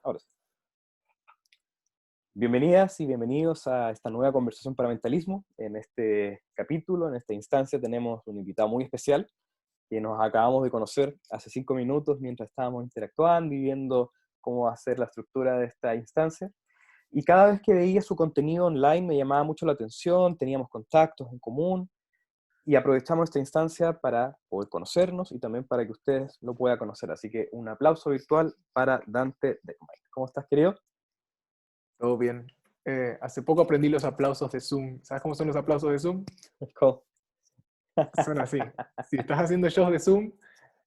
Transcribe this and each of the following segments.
Ahora sí. Bienvenidas y bienvenidos a esta nueva conversación para mentalismo. En este capítulo, en esta instancia, tenemos un invitado muy especial que nos acabamos de conocer hace 5 minutos mientras estábamos interactuando y viendo cómo va a ser la estructura de esta instancia. Y cada vez que veía su contenido online me llamaba mucho la atención, teníamos contactos en común y aprovechamos esta instancia para poder conocernos y también para que ustedes lo puedan conocer. Así que un aplauso virtual para Dante Deckmeier. ¿Cómo estás, querido? Todo bien. Hace poco aprendí los aplausos de Zoom. ¿Sabes cómo son los aplausos de Zoom? ¿Cómo? Son así. Si estás haciendo shows de Zoom,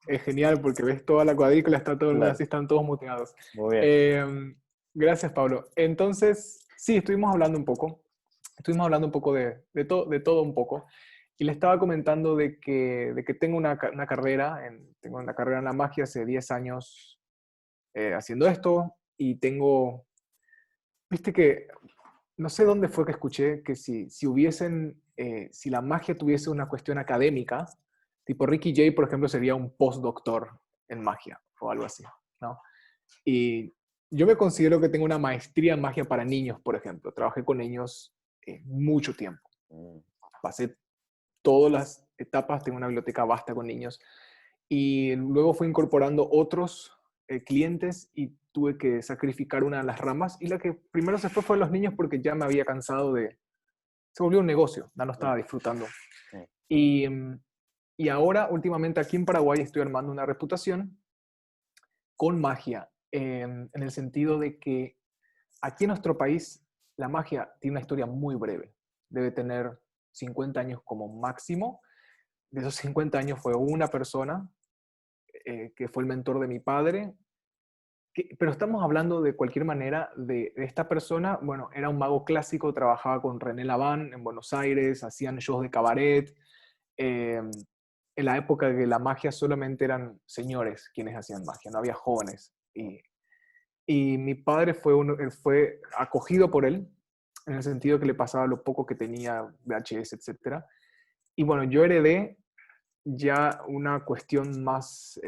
es genial porque ves toda la cuadrícula, está todo el mundo Claro, así, están todos muteados. muy bien. Eh, Gracias, Pablo. Entonces, sí, estuvimos hablando un poco. Estuvimos hablando un poco de todo un poco. Y le estaba comentando de que tengo una carrera, tengo una carrera en la magia hace 10 años haciendo esto y tengo, viste que no sé dónde fue que escuché que si la magia tuviese una cuestión académica, tipo Ricky Jay, por ejemplo, sería un postdoctor en magia o algo así, ¿no? Y yo me considero que tengo una maestría en magia para niños, por ejemplo. Trabajé con niños mucho tiempo. Mm. Pasé todas las etapas, tengo una biblioteca vasta con niños. Y luego fui incorporando otros clientes y tuve que sacrificar una de las ramas. Y la que primero se fue los niños porque ya me había cansado se volvió un negocio, ya no Mm. estaba disfrutando. Mm. Y, y ahora, últimamente aquí en Paraguay, estoy armando una reputación con magia, en el sentido de que aquí en nuestro país la magia tiene una historia muy breve. Debe tener 50 años como máximo. De esos 50 años fue una persona que fue el mentor de mi padre, pero estamos hablando de cualquier manera de esta persona. Bueno, era un mago clásico, trabajaba con René Laván en Buenos Aires, hacían shows de cabaret, eh, en la época que la magia solamente eran señores quienes hacían magia, no había jóvenes. Y mi padre él fue acogido por él, en el sentido que le pasaba lo poco que tenía, VHS, etcétera. Y bueno, yo heredé ya una cuestión más,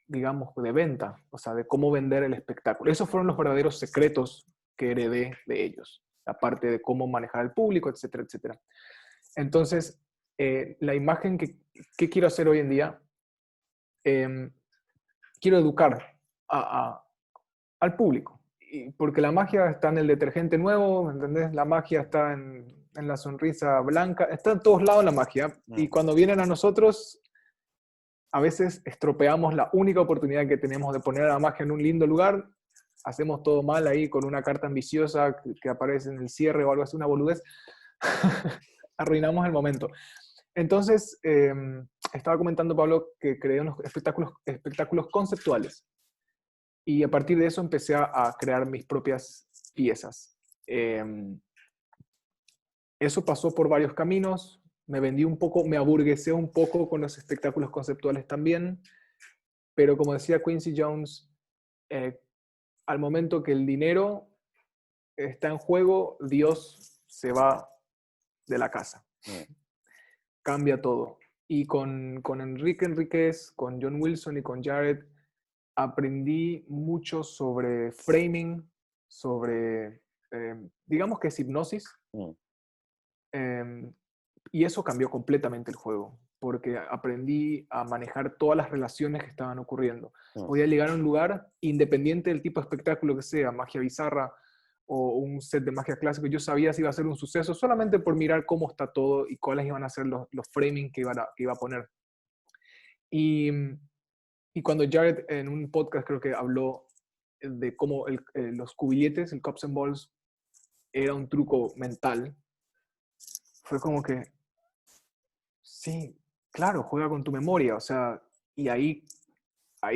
digamos, de venta, o sea, de cómo vender el espectáculo. Esos fueron los verdaderos secretos que heredé de ellos, aparte de cómo manejar al público, etcétera, etcétera. Entonces, la imagen que quiero hacer hoy en día, eh, quiero educar a, a, al público, porque la magia está en el detergente nuevo, ¿me entendés? La magia está en la sonrisa blanca, está en todos lados la magia, y Mm. cuando vienen a nosotros, a veces estropeamos la única oportunidad que tenemos de poner a la magia en un lindo lugar, hacemos todo mal ahí con una carta ambiciosa que aparece en el cierre o algo así, una boludez, arruinamos el momento. Entonces, estaba comentando, Pablo, que creé unos espectáculos conceptuales y a partir de eso empecé a crear mis propias piezas. Eso pasó por varios caminos, me vendí un poco, me aburguesé un poco con los espectáculos conceptuales también, pero como decía Quincy Jones, eh, al momento que el dinero está en juego, Dios se va de la casa. Mm. Cambia todo. Y con Enrique Enríquez, con John Wilson y con Jared, aprendí mucho sobre framing, sobre, digamos que es hipnosis, Mm. eh, y eso cambió completamente el juego, porque aprendí a manejar todas las relaciones que estaban ocurriendo. Mm. Podía llegar a un lugar, independiente del tipo de espectáculo que sea, magia bizarra o un set de magia clásico, yo sabía si iba a ser un suceso solamente por mirar cómo está todo y cuáles iban a ser los framing que iba a poner. Y, y cuando Jared en un podcast creo que habló de cómo los cubilletes, el cups and balls, era un truco mental, fue como que, sí, claro, juega con tu memoria, o sea, y ahí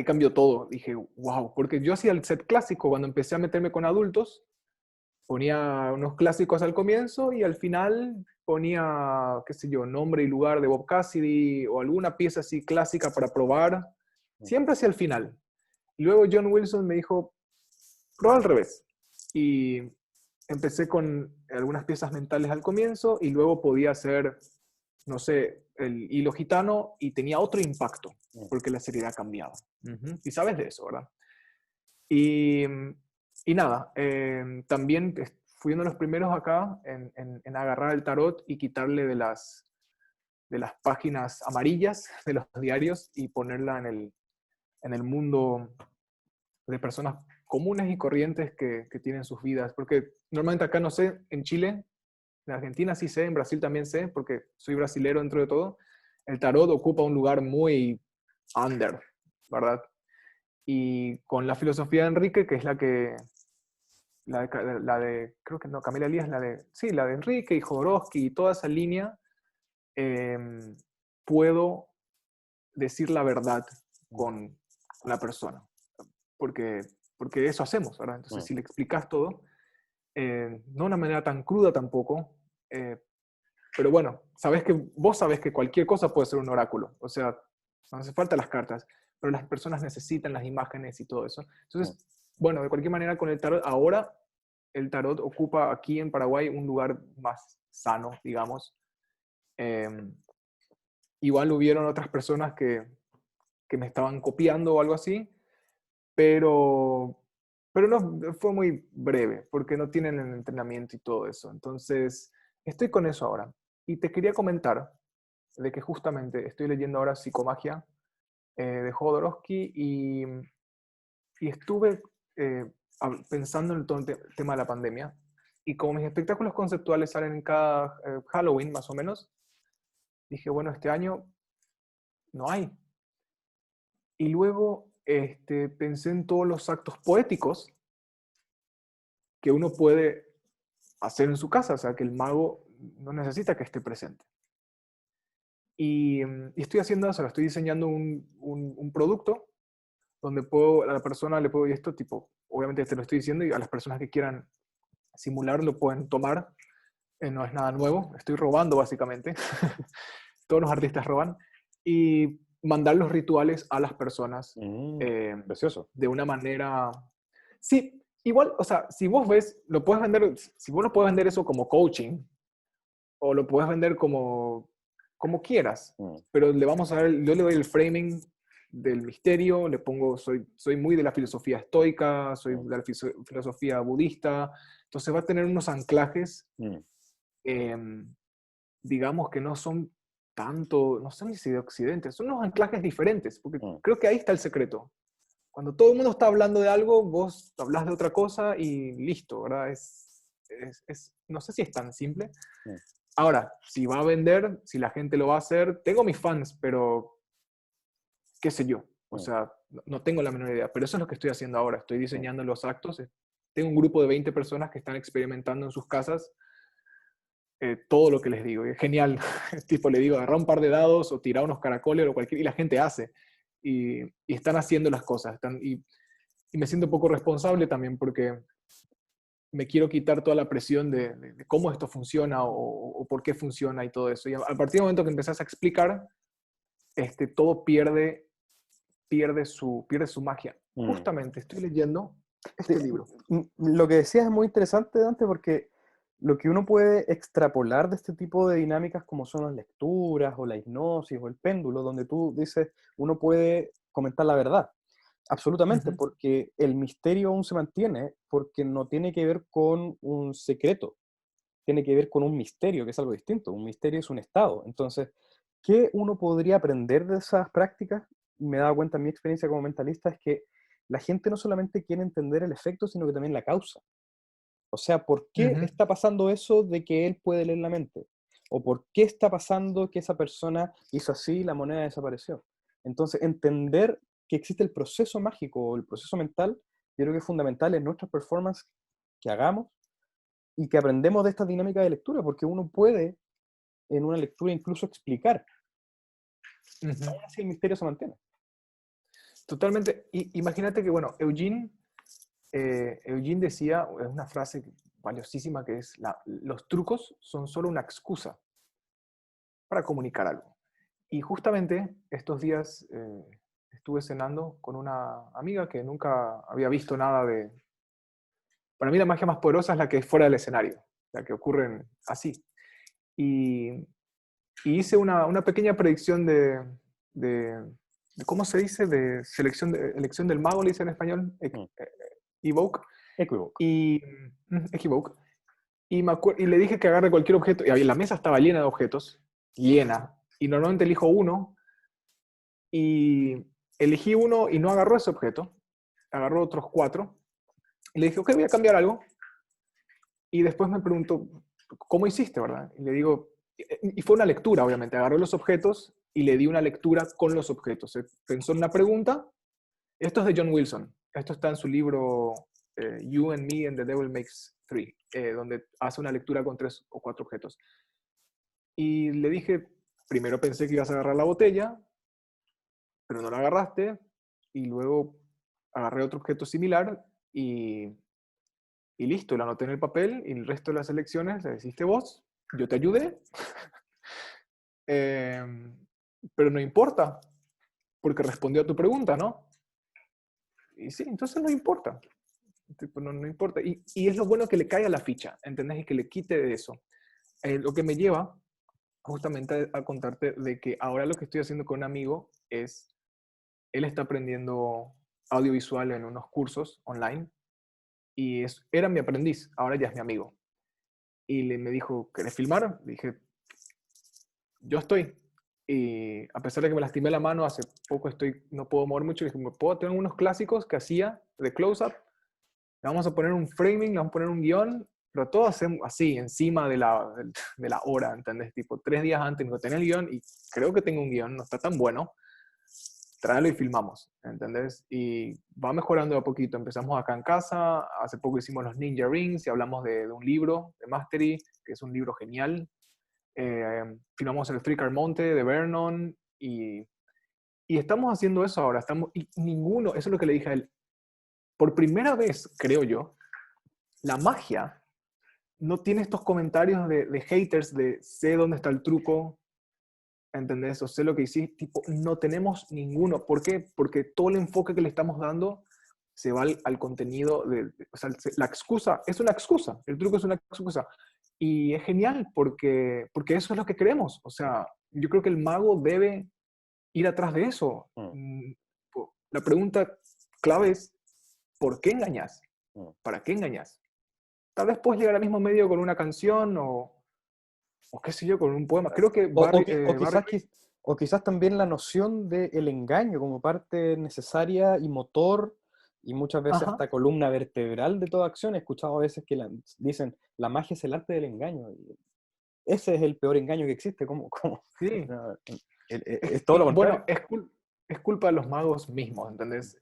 cambió todo. Dije, wow, porque yo hacía el set clásico cuando empecé a meterme con adultos, ponía unos clásicos al comienzo y al final ponía, qué sé yo, nombre y lugar de Bob Cassidy o alguna pieza así clásica para probar, Mm. siempre hacia el final. Y luego John Wilson me dijo, prueba al revés. Y empecé con algunas piezas mentales al comienzo y luego podía hacer, no sé, el hilo gitano y tenía otro impacto Mm. porque la seriedad cambiaba. Y sabes de eso, ¿verdad? Y, y nada, también fui uno de los primeros acá en agarrar el tarot y quitarle de las páginas amarillas de los diarios y ponerla en el mundo de personas comunes y corrientes que tienen sus vidas. Porque normalmente acá no sé, en Chile, en Argentina sí sé, en Brasil también sé, porque soy brasilero dentro de todo, el tarot ocupa un lugar muy under, ¿verdad? Y con la filosofía de Enrique, que es creo que no, Camila Elías, sí, la de Enrique y Jodorowsky y toda esa línea, eh, puedo decir la verdad con la persona, porque, porque eso hacemos, ¿verdad? Entonces, si le explicas todo, no de una manera tan cruda tampoco, eh, pero bueno, vos sabés que cualquier cosa puede ser un oráculo, o sea, no hace falta las cartas, pero las personas necesitan las imágenes y todo eso. Entonces, bueno, de cualquier manera con el tarot, ahora el tarot ocupa aquí en Paraguay un lugar más sano, digamos. Eh, Igual hubieron otras personas que me estaban copiando o algo así, pero, pero no, fue muy breve, porque no tienen el entrenamiento y todo eso. Entonces, estoy con eso ahora. Y te quería comentar de que justamente estoy leyendo ahora Psicomagia de Jodorowsky y estuve pensando en todo el tema de la pandemia. Y como mis espectáculos conceptuales salen en cada Halloween, más o menos, dije, bueno, este año no hay. Y luego pensé en todos los actos poéticos que uno puede hacer en su casa, o sea, que el mago no necesita que esté presente. Y estoy haciendo eso, estoy diseñando un producto donde a la persona le puedo, y esto tipo, obviamente te lo estoy diciendo, y a las personas que quieran simular lo pueden tomar, no es nada nuevo, estoy robando básicamente, todos los artistas roban, y mandar los rituales a las personas Precioso. de una manera... Sí, igual, o sea, si vos ves, lo puedes vender, si vos no puedes vender eso como coaching, o lo puedes vender como quieras, pero le vamos a dar, yo le doy el framing del misterio, le pongo, soy muy de la filosofía estoica, soy de la filosofía budista, entonces va a tener unos anclajes, digamos que no son tanto, no son ni si de Occidente, son unos anclajes diferentes, porque creo que ahí está el secreto. Cuando todo el mundo está hablando de algo, vos hablas de otra cosa y listo, ¿verdad? No sé si es tan simple. Ahora, si va a vender, si la gente lo va a hacer, tengo mis fans, pero qué sé yo. O sea, no tengo la menor idea. Pero eso es lo que estoy haciendo ahora. Estoy diseñando los actos. Tengo un grupo de 20 personas que están experimentando en sus casas todo lo que les digo. Y es genial. Tipo, le digo, agarra un par de dados o tira unos caracoles o cualquier... Y la gente hace. Y están haciendo las cosas. Y me siento un poco responsable también porque me quiero quitar toda la presión de cómo esto funciona o por qué funciona y todo eso. Y a partir del momento que empezás a explicar, todo pierde su magia. Justamente estoy leyendo este libro. Lo que decías es muy interesante, Dante, porque lo que uno puede extrapolar de este tipo de dinámicas como son las lecturas o la hipnosis o el péndulo, donde tú dices, uno puede comentar la verdad. Absolutamente, porque el misterio aún se mantiene, porque no tiene que ver con un secreto, tiene que ver con un misterio, que es algo distinto. Un misterio es un estado. Entonces, ¿qué uno podría aprender de esas prácticas? Me he dado cuenta en mi experiencia como mentalista, es que la gente no solamente quiere entender el efecto, sino que también la causa. O sea, ¿por qué está pasando eso de que él puede leer la mente? ¿O por qué está pasando que esa persona hizo así y la moneda desapareció? Entonces, entender que existe el proceso mágico o el proceso mental, yo creo que es fundamental en nuestras performances que hagamos y que aprendemos de esta dinámica de lectura, porque uno puede en una lectura incluso explicar. Aún así el misterio se mantiene. Totalmente. Imagínate que, bueno, Eugene decía, es una frase valiosísima que es, los trucos son solo una excusa para comunicar algo. Y justamente estos días estuve cenando con una amiga que nunca había visto nada de... Para mí la magia más poderosa es la que es fuera del escenario, la que ocurre así. Y, y hice una pequeña predicción de ¿cómo se dice? De elección del mago, le dice en español. Evoke. Equivoque. Y Equivoke. Y le dije que agarre cualquier objeto. Y la mesa estaba llena de objetos. Llena. Y normalmente elijo uno. Y elegí uno y no agarró ese objeto. Agarró otros 4. Y le dije, ok, voy a cambiar algo. Y después me preguntó, ¿cómo hiciste, verdad? Y le digo, y fue una lectura, obviamente. Agarró los objetos y le di una lectura con los objetos. Pensó en una pregunta. Esto es de John Wilson. Esto está en su libro You and Me and the Devil Makes Three, donde hace una lectura con 3 o 4 objetos. Y le dije, primero pensé que ibas a agarrar la botella, pero no la agarraste. Y luego agarré otro objeto similar y listo, lo anoté en el papel y el resto de las elecciones las hiciste vos. Yo te ayudé, eh, pero no importa, porque respondió a tu pregunta, ¿no? Y sí, entonces no importa. Tipo, no importa. Y es lo bueno que le caiga la ficha, ¿entendés? Y que le quite de eso. Lo que me lleva justamente a contarte de que ahora lo que estoy haciendo con un amigo es, él está aprendiendo audiovisual en unos cursos online y era mi aprendiz, ahora ya es mi amigo. Y me dijo, ¿querés filmar? Le dije, yo estoy. Y a pesar de que me lastimé la mano, hace poco no puedo mover mucho, le dije, ¿me puedo tener unos clásicos que hacía de close-up? Le vamos a poner un framing, le vamos a poner un guión, pero todo hacemos así, encima de la hora, ¿entendés? Tipo, 3 días antes no tenía el guión y creo que tengo un guión, no está tan bueno, tráelo y filmamos, ¿entendés? Y va mejorando de a poquito. Empezamos acá en casa, hace poco hicimos los Ninja Rings y hablamos de un libro, de Mastery, que es un libro genial. Filmamos el Three Card Monte de Vernon y estamos haciendo eso ahora. Y ninguno, eso es lo que le dije a él, por primera vez, creo yo, la magia no tiene estos comentarios de haters de sé dónde está el truco, ¿entendés? O sé lo que hiciste, tipo, no tenemos ninguno. ¿Por qué? Porque todo el enfoque que le estamos dando se va al contenido, o sea, la excusa es una excusa, el truco es una excusa. Y es genial porque eso es lo que queremos. O sea, yo creo que el mago debe ir atrás de eso. Mm, La pregunta clave es, ¿por qué engañas? mm. ¿Para qué engañas? Tal vez puedes llegar al mismo medio con una canción o qué sé yo, con un poema. Creo que Barry O quizás también la noción del engaño como parte necesaria y motor y muchas veces ajá, hasta columna vertebral de toda acción. He escuchado a veces que dicen la magia es el arte del engaño. Y ese es el peor engaño que existe. sí. No, es todo lo Bueno, contrario. es culpa de los magos mismos, ¿entendés?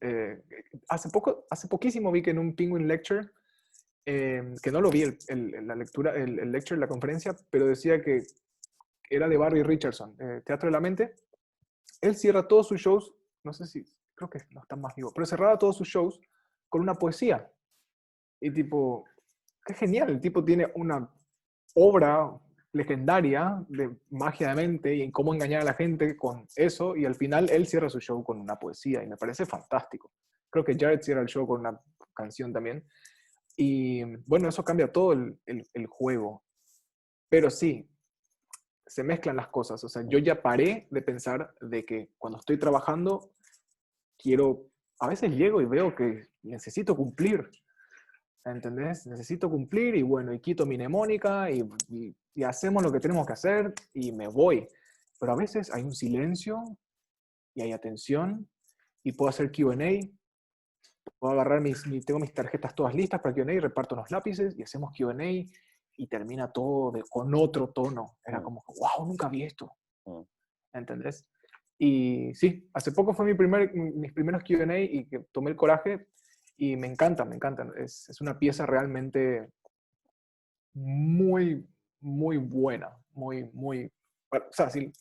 Hace poquísimo vi que en un Penguin Lecture, que no lo vi la lectura, el lecture, la conferencia, pero decía que era de Barry Richardson, Teatro de la Mente. Él cierra todos sus shows, no sé si, creo que no está más vivo, pero cerraba todos sus shows con una poesía. Y tipo, qué genial, el tipo tiene una obra legendaria de magia de mente y en cómo engañar a la gente con eso, y al final él cierra su show con una poesía, y me parece fantástico. Creo que Jared cierra el show con una canción también. Y bueno, eso cambia todo el juego. Pero sí, se mezclan las cosas. O sea, yo ya paré de pensar de que cuando estoy trabajando, a veces llego y veo que necesito cumplir. ¿Entendés? Necesito cumplir y bueno, y quito mi mnemónica y hacemos lo que tenemos que hacer y me voy. Pero a veces hay un silencio y hay atención y puedo hacer Q&A, puedo agarrar tengo mis tarjetas todas listas para Q&A, reparto los lápices y hacemos Q&A y termina todo con otro tono. Era Mm, como, wow, nunca vi esto. mm. ¿Entendés? Y sí, hace poco fue mis primeros Q&A y que tomé el coraje y me encanta, me encanta. Es una pieza realmente muy, muy buena, muy fácil.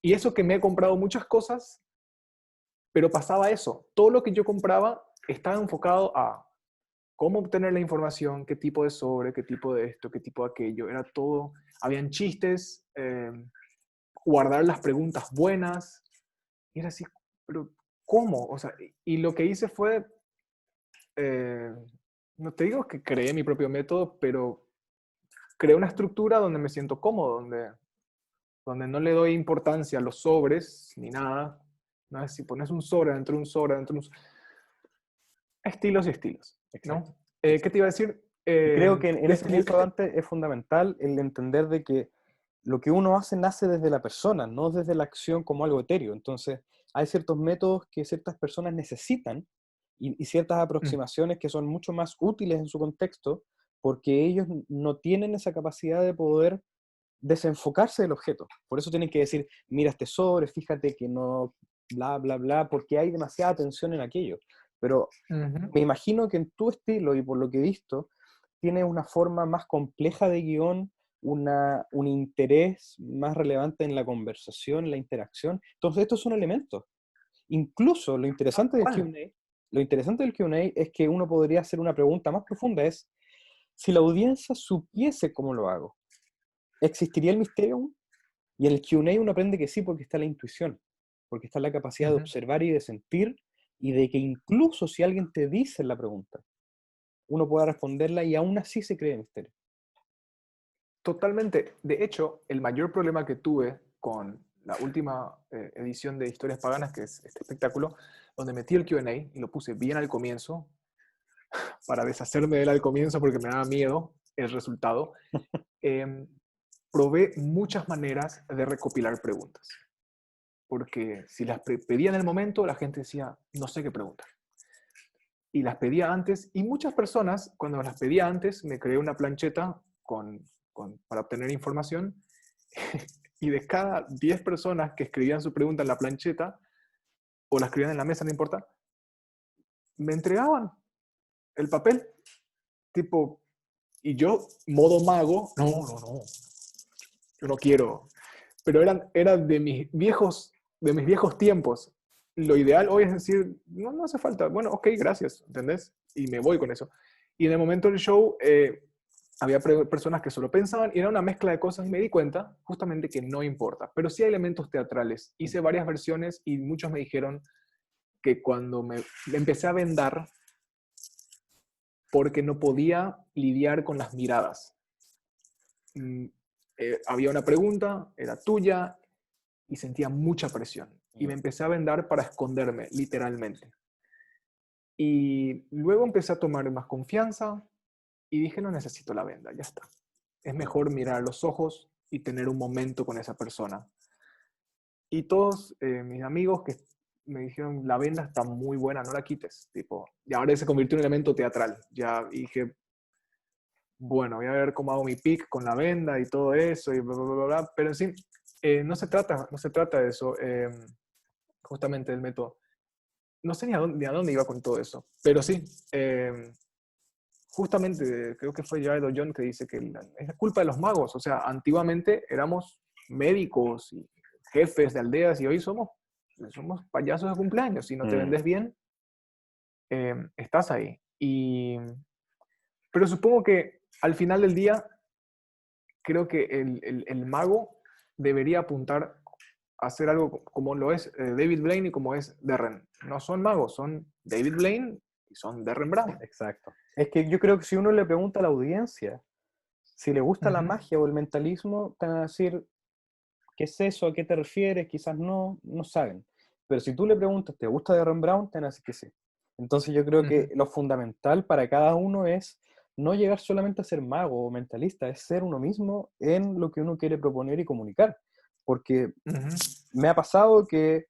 Y eso que me he comprado muchas cosas, pero pasaba eso. Todo lo que yo compraba estaba enfocado a cómo obtener la información, qué tipo de sobre, qué tipo de esto, qué tipo de aquello. Era todo, habían chistes, guardar las preguntas buenas. Y era así, pero ¿cómo? O sea, y lo que hice fue, eh, no te digo que creé mi propio método, pero creé una estructura donde me siento cómodo, donde no le doy importancia a los sobres ni nada. No es si pones un sobre dentro de un sobre dentro de un... estilos y estilos, Exacto. ¿no? ¿Qué te iba a decir? Y creo que en ese punto, Describiste. Dante, es fundamental el entender de que lo que uno hace nace desde la persona, no desde la acción como algo etéreo. Entonces, hay ciertos métodos que ciertas personas necesitan y ciertas Mm, aproximaciones que son mucho más útiles en su contexto porque ellos no tienen esa capacidad de poder desenfocarse del objeto. Por eso tienen que decir, mira este sobre, fíjate que no, bla, bla, bla, porque hay demasiada atención en aquello. Pero ujú. me imagino que en tu estilo y por lo que he visto, tienes una forma más compleja de guión, un interés más relevante en la conversación, la interacción. Entonces, estos son elementos. Incluso ¿Cuál? Lo interesante del Q&A es que uno podría hacer una pregunta más profunda, es, si la audiencia supiese cómo lo hago, ¿existiría el misterio aún? Y en el Q&A uno aprende que sí, porque está la intuición, porque está la capacidad de Ujú. observar y de sentir, y de que incluso si alguien te dice la pregunta, uno pueda responderla y aún así se cree misterio. Totalmente. De hecho, el mayor problema que tuve con la última edición de Historias Paganas, que es este espectáculo, donde metí el Q&A y lo puse bien al comienzo, para deshacerme de él al comienzo porque me daba miedo el resultado, em, probé muchas maneras de recopilar preguntas. Porque si las pedía en el momento, la gente decía, no sé qué preguntar. Y las pedía antes, y muchas personas, cuando las pedía antes, me creé una plancheta para obtener información, y de cada 10 personas que escribían su pregunta en la plancheta, o la escribían en la mesa, no importa, me entregaban el papel, tipo, y yo, modo mago, no, no, no, yo no quiero. Pero eran de mis viejos tiempos. Lo ideal hoy es decir, no, no hace falta, bueno, ok, gracias, ¿entendés? Y me voy con eso. Y en el momento del show había personas que solo pensaban y era una mezcla de cosas y me di cuenta justamente que no importa, pero sí hay elementos teatrales. Hice varias versiones y muchos me dijeron que cuando me empecé a vendar porque no podía lidiar con las miradas. Mm, había una pregunta, era tuya, y sentía mucha presión. Y me empecé a vendar para esconderme, literalmente. Y luego empecé a tomar más confianza y dije, no necesito la venda, ya está. Es mejor mirar a los ojos y tener un momento con esa persona. Y todos mis amigos que me dijeron, la venda está muy buena, no la quites. Tipo, y ahora se convirtió en un elemento teatral. Ya dije, bueno, voy a ver cómo hago mi pick con la venda y todo eso, y bla, bla, bla, bla. Pero en sí, no se trata de eso, justamente del método. No sé ni a dónde iba con todo eso, pero sí, justamente creo que fue Jared John que dice que es culpa de los magos. O sea, antiguamente éramos médicos y jefes de aldeas y hoy somos payasos de cumpleaños. Si no te Mm. vendes bien, estás ahí. Pero supongo que al final del día, creo que el mago debería apuntar a hacer algo como lo es David Blaine y como es Derren. No son magos, son David Blaine y son Derren Brown. Exacto. Es que yo creo que si uno le pregunta a la audiencia si le gusta la Ujú. magia o el mentalismo, te van a decir, ¿qué es eso? ¿A qué te refieres? Quizás no, no saben. Pero si tú le preguntas, ¿te gusta Darren Brown? Te van a decir que sí. Entonces yo creo que Ujú. lo fundamental para cada uno es no llegar solamente a ser mago o mentalista, es ser uno mismo en lo que uno quiere proponer y comunicar. Porque Ujú. me ha pasado que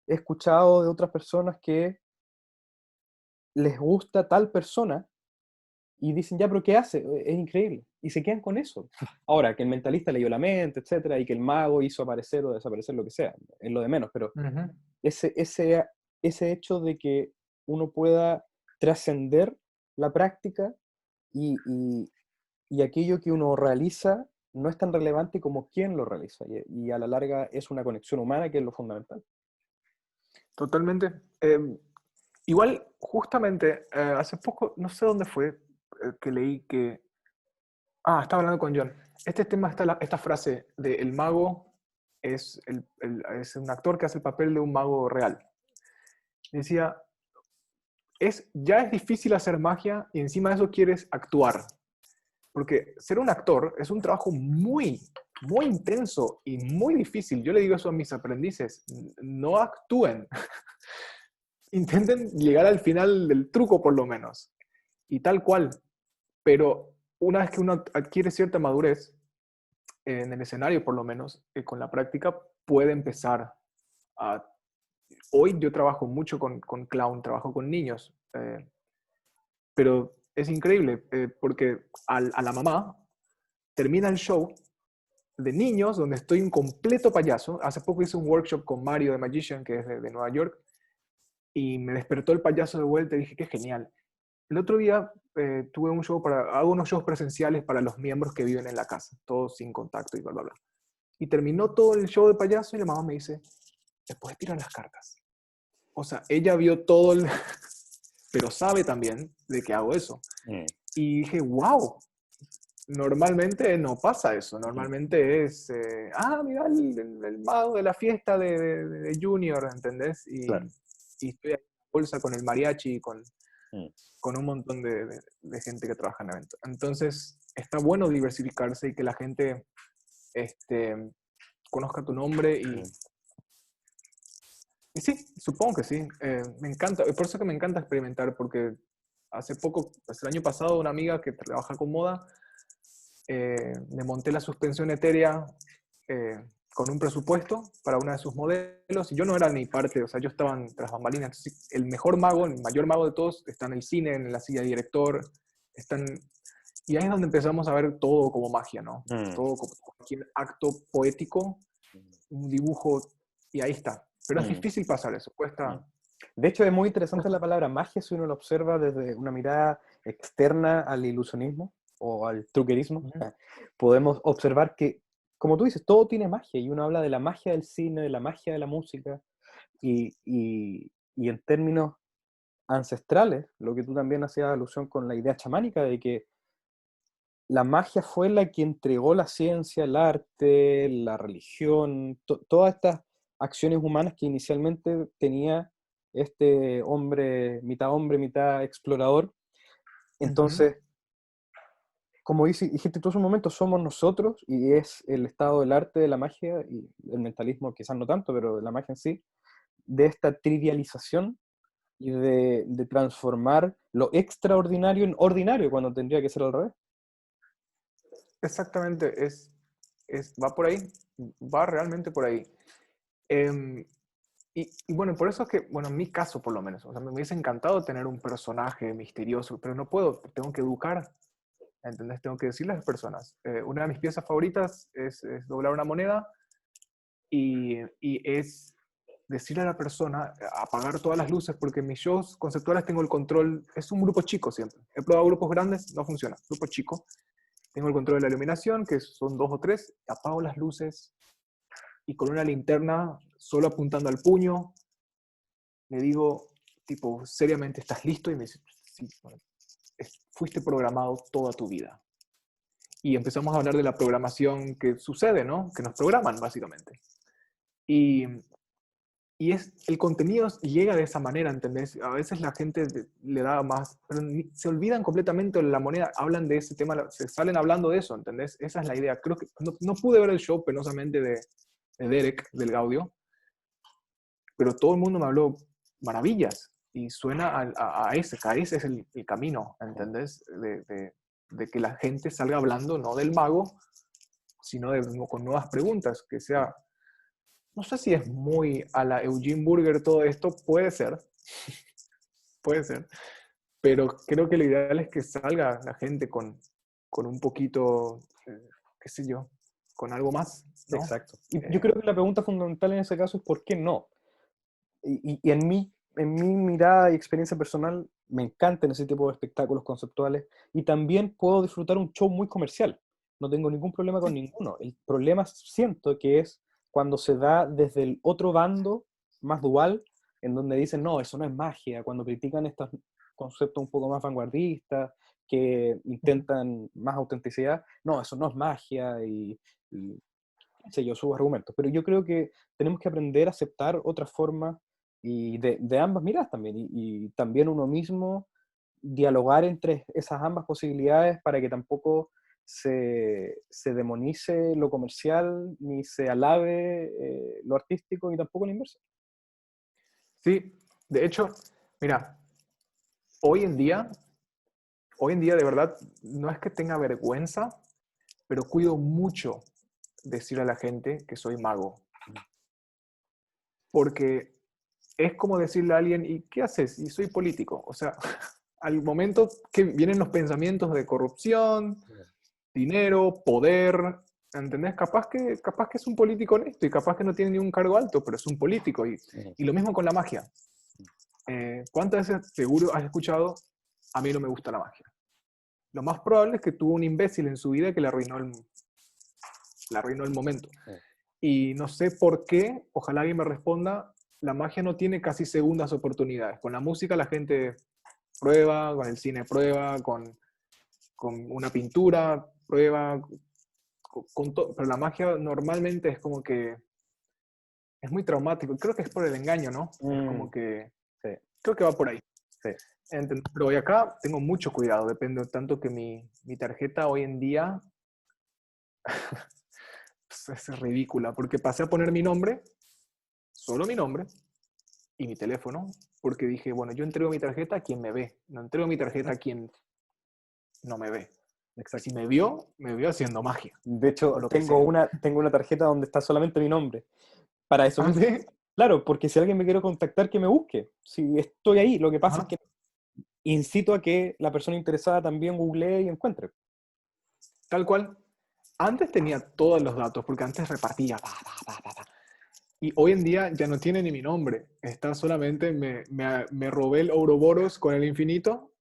he escuchado de otras personas que les gusta tal persona y dicen, ya, pero ¿qué hace? Es increíble. Y se quedan con eso. Ahora, que el mentalista leyó la mente, etcétera, y que el mago hizo aparecer o desaparecer lo que sea, es lo de menos, pero Ujú. ese, ese, ese hecho de que uno pueda trascender la práctica y, y aquello que uno realiza no es tan relevante como quién lo realiza. Y a la larga es una conexión humana que es lo fundamental. Totalmente. Igual, justamente, hace poco, no sé dónde fue, que leí que... Ah, estaba hablando con John. Este tema, esta frase de el mago es un actor que hace el papel de un mago real. Decía, ya es difícil hacer magia y encima de eso quieres actuar. Porque ser un actor es un trabajo muy, muy intenso y muy difícil. Yo le digo eso a mis aprendices, no actúen. intenten llegar al final del truco por lo menos. Y tal cual. Pero una vez que uno adquiere cierta madurez, en el escenario por lo menos, con la práctica, puede empezar a... Hoy yo trabajo mucho con clown, trabajo con niños, pero es increíble porque a la mamá termina el show de niños donde estoy un completo payaso. Hace poco hice un workshop con Mario de Magician, que es de Nueva York, y me despertó el payaso de vuelta y dije, qué genial. El otro día tuve un show hago unos shows presenciales para los miembros que viven en la casa, todos sin contacto y bla, bla, bla. Y terminó todo el show de payaso y la mamá me dice, ¿te puedes tirar las cartas? O sea, ella vio todo el... pero sabe también de que hago eso. Mm, Y dije, wow, normalmente no pasa eso. mm, Normalmente es, mira el mago de la fiesta de Junior, ¿entendés? claro. Y estoy en bolsa con el mariachi y Mm, con un montón de gente que trabaja en eventos. Entonces, está bueno diversificarse y que la gente este, conozca tu nombre mm, y sí, supongo que sí. Me encanta, por eso que me encanta experimentar, porque hace poco, pues el año pasado, una amiga que trabaja con moda, le monté la suspensión etérea eh, con un presupuesto para una de sus modelos y yo no era ni parte, o sea, yo estaba tras bambalinas. Entonces, el mejor mago, el mayor mago de todos, está en el cine, en la silla de director, están... Y ahí es donde empezamos a ver todo como magia, ¿no? mm, Todo como cualquier acto poético, un dibujo, y ahí está. Pero es mm, difícil pasar eso, mm. cuesta... De hecho, es muy interesante cuesta... la palabra magia si uno lo observa desde una mirada externa al ilusionismo o al truquerismo. Podemos observar que, como tú dices, todo tiene magia y uno habla de la magia del cine, de la magia de la música y en términos ancestrales, lo que tú también hacías alusión con la idea chamánica de que la magia fue la que entregó la ciencia, el arte, la religión, todas estas acciones humanas que inicialmente tenía este hombre, mitad explorador. Ujú. Entonces, como dijiste tú hace un momento, somos nosotros y es el estado del arte, de la magia y el mentalismo quizás no tanto, pero de la magia en sí, de esta trivialización y de transformar lo extraordinario en ordinario cuando tendría que ser al revés. Exactamente, va por ahí, va realmente por ahí. Em, y bueno, por eso es que, bueno, en mi caso por lo menos, o sea, me hubiese encantado tener un personaje misterioso, pero no puedo, tengo que educar, ¿entendés? Tengo que decirle a las personas. Una de mis piezas favoritas es doblar una moneda y es decirle a la persona, apagar todas las luces, porque en mis shows conceptuales tengo el control, es un grupo chico siempre. He probado grupos grandes, no funciona, grupo chico. Tengo el control de la iluminación, que son dos o tres, apago las luces y con una linterna, solo apuntando al puño, le digo, tipo, seriamente, ¿estás listo? Y me dice, sí, bueno, fuiste programado toda tu vida. Y empezamos a hablar de la programación que sucede, ¿no? Que nos programan, básicamente. Y, y el contenido llega de esa manera, ¿entendés? A veces la gente le da más, pero se olvidan completamente de la moneda, hablan de ese tema, se salen hablando de eso, ¿entendés? Esa es la idea. Creo que no pude ver el show penosamente de Derek, del Gaudio, pero todo el mundo me habló maravillas y suena a ese es el camino, ¿entendés? De que la gente salga hablando no del mago, sino con nuevas preguntas, que sea, no sé si es muy a la Eugene Burger todo esto, puede ser, puede ser, pero creo que lo ideal es que salga la gente con un poquito, qué sé yo, con algo más, ¿no? Exacto. Y yo creo que la pregunta fundamental en ese caso es ¿por qué no? Y en mi mirada y experiencia personal, me encantan ese tipo de espectáculos conceptuales y también puedo disfrutar un show muy comercial. No tengo ningún problema con Sí. ninguno. El problema siento que es cuando se da desde el otro bando, más dual, en donde dicen, no, eso no es magia, cuando critican estos conceptos un poco más vanguardistas, que intentan más autenticidad, no, eso no es magia y qué sé yo, sus argumentos. Pero yo creo que tenemos que aprender a aceptar otras formas y de ambas miradas también, y también uno mismo dialogar entre esas ambas posibilidades para que tampoco se demonice lo comercial, ni se alabe lo artístico, ni tampoco lo inverso. Sí, De hecho, mira, hoy en día, hoy en día de verdad, no es que tenga vergüenza, pero cuido mucho decir a la gente que soy mago. Porque es como decirle a alguien, ¿y qué haces? Y soy político. O sea, al momento que vienen los pensamientos de corrupción, dinero, poder, ¿entendés? Capaz que es un político honesto y capaz que no tiene ni un cargo alto, pero es un político. Y lo mismo con la magia. ¿Cuántas veces seguro has escuchado, a mí no me gusta la magia? Lo más probable es que tuvo un imbécil en su vida que le arruinó el momento. Y no sé por qué, ojalá alguien me responda, la magia no tiene casi segundas oportunidades. Con la música la gente prueba, con el cine prueba, con una pintura prueba, pero la magia normalmente es como que es muy traumático. Creo que es por el engaño, ¿no? Es como que, Sí, creo que va por ahí. sí. Pero hoy acá tengo mucho cuidado, depende tanto que mi tarjeta hoy en día pues, es ridícula, porque pasé a poner mi nombre, solo mi nombre, y mi teléfono, porque dije, bueno, yo entrego mi tarjeta a quien me ve, no entrego mi tarjeta a quien no me ve. Si Exacto. me vio haciendo magia, De o hecho, lo que sea. tengo una tarjeta donde está solamente mi nombre. Para eso ¿Ah, mismo. sí? Claro, porque si alguien me quiere contactar, que me busque. Si estoy ahí, lo que pasa es Ajá. que incito a que la persona interesada también googlee y encuentre. Tal cual. Antes tenía todos los datos, porque antes repartía. Y hoy en día ya no tiene ni mi nombre. Está solamente, me robé el Ouroboros con el infinito.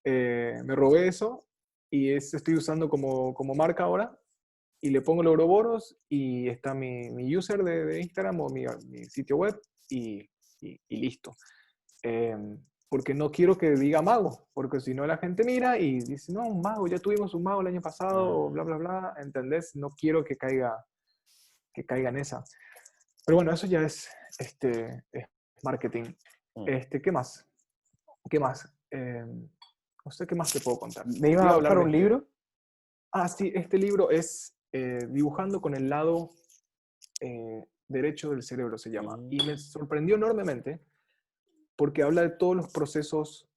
Me robé eso y estoy usando como marca ahora. Y le pongo el Ouroboros y está mi user de Instagram o mi sitio web y, y listo. Eh, Porque no quiero que diga mago, porque si no la gente mira y dice, no, un mago, ya tuvimos un mago el año pasado, bla, bla, bla, ¿entendés? No quiero que caiga en esa. Pero bueno, eso ya es marketing. Mm. ¿Qué más? ¿Qué más? No sé qué más te puedo contar. ¿Me ibas Te a iba a hablar buscar de un libro? Ah, sí, este libro es Dibujando con el lado derecho del cerebro, se llama. Mm. Y me sorprendió enormemente porque habla de todos los procesos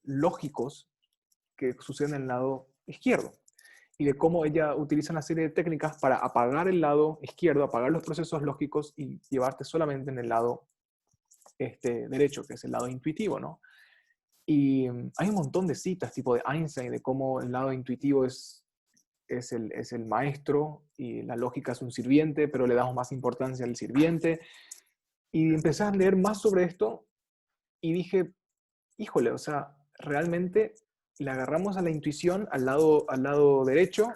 lógicos que suceden en el lado izquierdo y de cómo ella utiliza una serie de técnicas para apagar el lado izquierdo, apagar los procesos lógicos y llevarte solamente en el lado derecho, que es el lado intuitivo, ¿no? Y hay un montón de citas, tipo de Einstein, de cómo el lado intuitivo es el maestro y la lógica es un sirviente, pero le damos más importancia al sirviente. Y empecé a leer más sobre esto y dije, híjole, o sea, realmente le agarramos a la intuición al lado derecho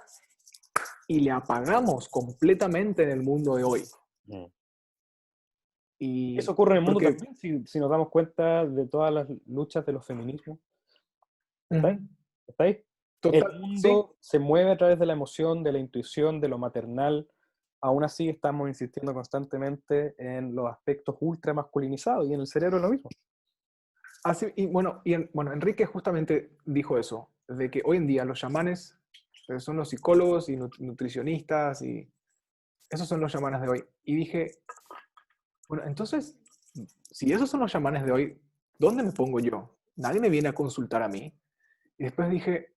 y le apagamos completamente en el mundo de hoy. Mm. Eso Y ocurre en el mundo porque... también, si nos damos cuenta de todas las luchas de los feminismos. ¿Está ahí? Ujú, ¿Está ahí? El total, sí, mundo se mueve a través de la emoción, de la intuición, de lo maternal. Aún así estamos insistiendo constantemente en los aspectos ultra masculinizados y en el cerebro es lo mismo. así, y bueno, bueno, Enrique justamente dijo eso, de que hoy en día los chamanes son los psicólogos y nutricionistas y esos son los chamanes de hoy. Y dije, bueno, entonces, si esos son los chamanes de hoy, ¿dónde me pongo yo? Nadie me viene a consultar a mí. Y después dije,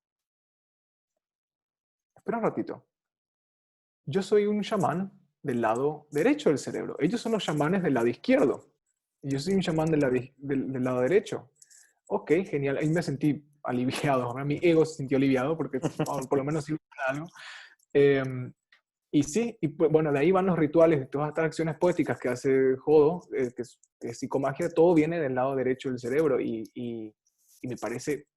espera un ratito, yo soy un chamán del lado derecho del cerebro. Ellos son los chamanes del lado izquierdo. Y yo soy un chamán del lado derecho. Ok, genial. Ahí me sentí aliviado. Mi ego se sintió aliviado porque por lo menos sirve para algo. Eh, y sí, y pues, bueno, de ahí van los rituales, todas estas acciones poéticas que hace Jodo, que es psicomagia, todo viene del lado derecho del cerebro y me parece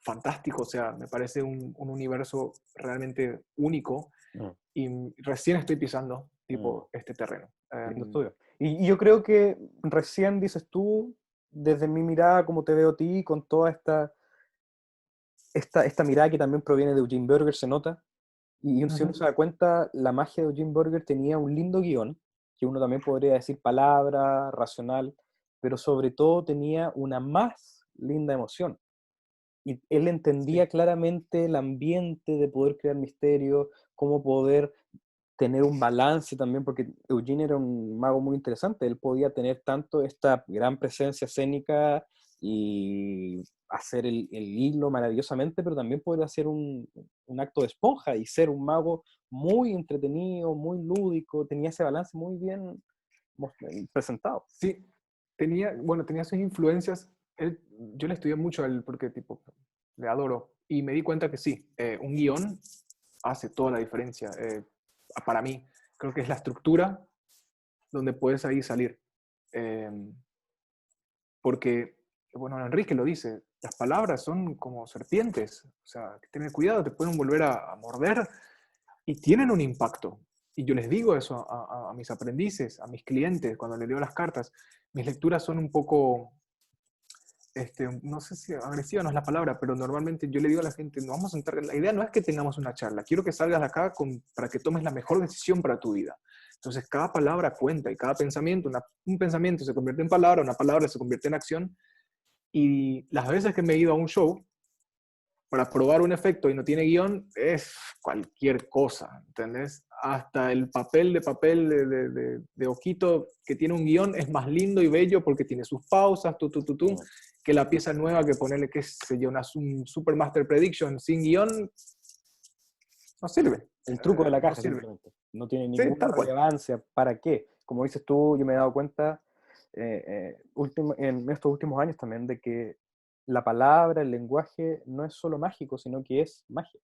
fantástico, o sea, me parece un universo realmente único Mm, y recién estoy pisando mm. tipo este terreno. Lindo estudio. Y yo creo que recién dices tú, desde mi mirada, como te veo a ti, con toda esta mirada que también proviene de Eugene Burger, se nota. Y si uno Ujú, se da cuenta, la magia de Eugene Burger tenía un lindo guión, que uno también podría decir palabra, racional, pero sobre todo tenía una más linda emoción. Y él sí, entendía claramente el ambiente de poder crear misterio, cómo poder tener un balance también, porque Eugene era un mago muy interesante, él podía tener tanto esta gran presencia escénica y hacer el hilo maravillosamente, pero también podría hacer un acto de esponja y ser un mago muy entretenido, muy lúdico, tenía ese balance muy bien presentado. Sí, tenía sus influencias. Yo le estudié mucho a él porque, tipo, le adoro. Y me di cuenta que sí, un guión hace toda la diferencia. Para mí, creo que es la estructura donde puedes ahí salir. Eh, porque, bueno, Enrique lo dice, las palabras son como serpientes. O sea, hay que tener cuidado, te pueden volver a morder y tienen un impacto. Y yo les digo eso a mis aprendices, a mis clientes, cuando les leo las cartas. Mis lecturas son un poco, no sé si agresiva no es la palabra, pero normalmente yo le digo a la gente, nos vamos a sentar, la idea no es que tengamos una charla, quiero que salgas de acá para que tomes la mejor decisión para tu vida. Entonces cada palabra cuenta y cada pensamiento, un pensamiento se convierte en palabra, una palabra se convierte en acción. Y las veces que me he ido a un show, para probar un efecto y no tiene guión, es cualquier cosa, ¿entendés? Hasta el papel de Ojito que tiene un guión es más lindo y bello porque tiene sus pausas, que la pieza nueva que ponerle, qué sé yo, un Supermaster Prediction sin guión, no sirve. El truco de la No caja, sirve. simplemente. No tiene Sí, ninguna tal cual. relevancia. ¿Para qué? Como dices tú, yo me he dado cuenta en estos últimos años también de que la palabra, el lenguaje, no es solo mágico, sino que es magia,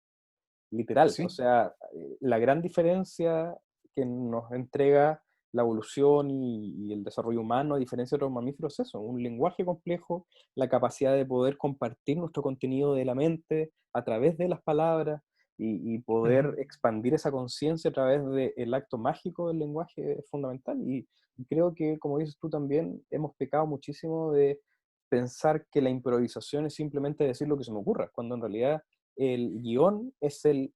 literal. O Sí. sea, la gran diferencia que nos entrega la evolución y el desarrollo humano, a diferencia de otros mamíferos, es eso, un lenguaje complejo, la capacidad de poder compartir nuestro contenido de la mente a través de las palabras y Ujú. poder expandir esa conciencia a través del acto mágico del lenguaje es fundamental. Y creo que, como dices tú también, hemos pecado muchísimo de pensar que la improvisación es simplemente decir lo que se me ocurra, cuando en realidad el guión es el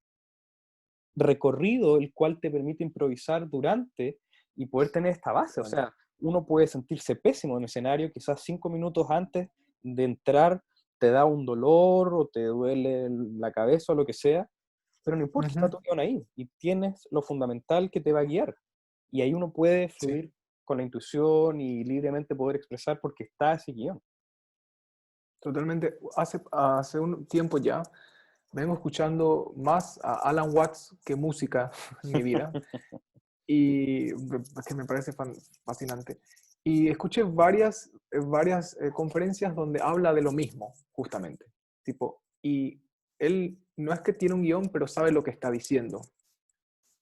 recorrido el cual te permite improvisar durante y poder tener esta base. O Totalmente. sea, uno puede sentirse pésimo en escenario, quizás 5 minutos antes de entrar te da un dolor o te duele la cabeza o lo que sea, pero no importa, está Ujú. tu guión ahí y tienes lo fundamental que te va a guiar. Y ahí uno puede Sí, fluir con la intuición y libremente poder expresar porque está ese guión. totalmente. Hace un tiempo ya vengo escuchando más a Alan Watts que música en mi vida. Y que me parece fascinante. Y escuché varias conferencias donde habla de lo mismo, justamente. Tipo, y él no es que tiene un guión, pero sabe lo que está diciendo.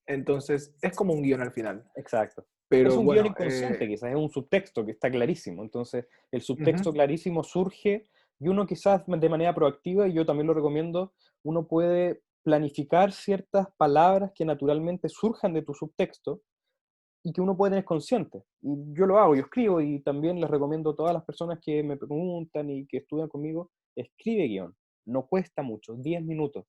Entonces, es como un guión al final. Exacto. Es Pero un guión bueno, inconsciente, quizás es un subtexto que está clarísimo. Entonces, el ujú, subtexto clarísimo surge y uno quizás de manera proactiva, y yo también lo recomiendo, uno puede planificar ciertas palabras que naturalmente surjan de tu subtexto y que uno puede tener consciente. Y yo lo hago, yo escribo y también les recomiendo a todas las personas que me preguntan y que estudian conmigo, escribe guión. No cuesta mucho, 10 minutos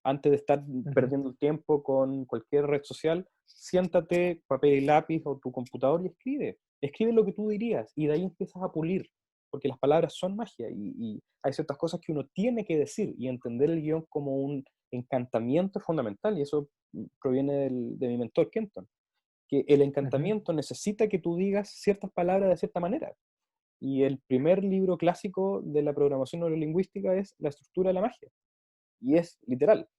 antes de estar ujú. perdiendo el tiempo con cualquier red social, siéntate, papel y lápiz o tu computador y escribe. Escribe lo que tú dirías y de ahí empiezas a pulir, porque las palabras son magia y hay ciertas cosas que uno tiene que decir y entender el guión como un encantamiento es fundamental y eso proviene de mi mentor Kenton, que el Ujú. encantamiento necesita que tú digas ciertas palabras de cierta manera. Y el primer libro clásico de la programación neurolingüística es La estructura de la magia. Y es literal.